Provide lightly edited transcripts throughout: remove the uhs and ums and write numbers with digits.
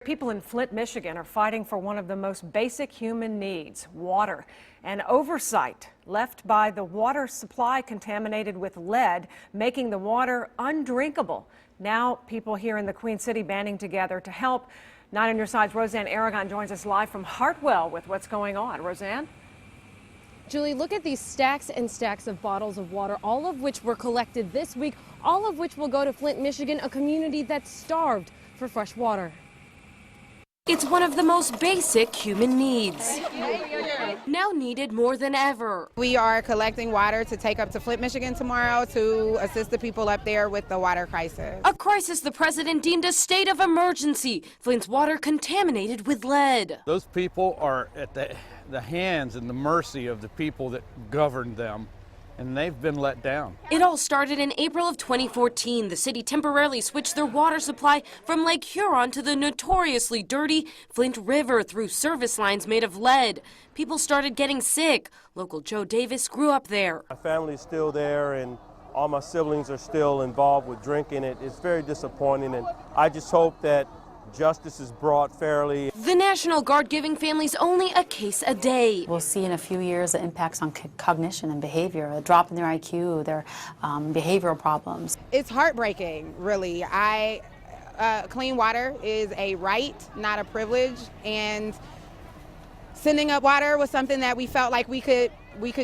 People in Flint, Michigan are fighting for one of the most basic human needs, water. And oversight left by the water supply contaminated with lead, making the water undrinkable. Now people here in the Queen City banding together to help. 9 on your side's Roseanne Aragon joins us live from Hartwell with what's going on. Roseanne? Julie, look at these stacks and stacks of bottles of water, all of which were collected this week, all of which will go to Flint, Michigan, a community that's starved for fresh water. It's one of the most basic human needs, now needed more than ever. We are collecting water to take up to Flint, Michigan tomorrow to assist the people up there with the water crisis. A crisis the president deemed a state of emergency. Flint's water contaminated with lead. Those people are at the hands and the mercy of the people that govern them, and they've been let down. It all started in April of 2014. The city temporarily switched their water supply from Lake Huron to the notoriously dirty Flint River through service lines made of lead. People started getting sick. Local Joe Davis grew up there. My family's still there, and all my siblings are still involved with drinking it. It's very disappointing, and I just hope that justice is brought fairly. The National Guard giving families only a case a day. We'll see in a few years the impacts on cognition and behavior, a drop in their IQ, their behavioral problems. It's heartbreaking, really. Clean water is a right, not a privilege, and sending up water was something that we felt like we could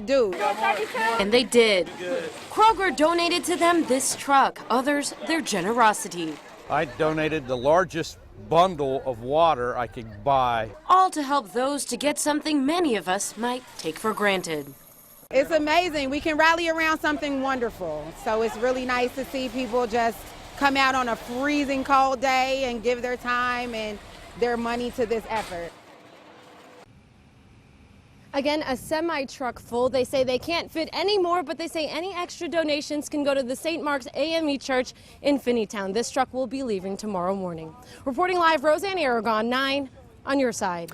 do. And they did. Kroger donated to them this truck, others their generosity. I donated the largest bundle of water I could buy. All to help those to get something many of us might take for granted. It's amazing. We can rally around something wonderful. So it's really nice to see people just come out on a freezing cold day and give their time and their money to this effort. Again, a semi-truck full. They say they can't fit any more, but they say any extra donations can go to the St. Mark's AME Church in Finneytown. This truck will be leaving tomorrow morning. Reporting live, Roseanne Aragon, 9 on your side.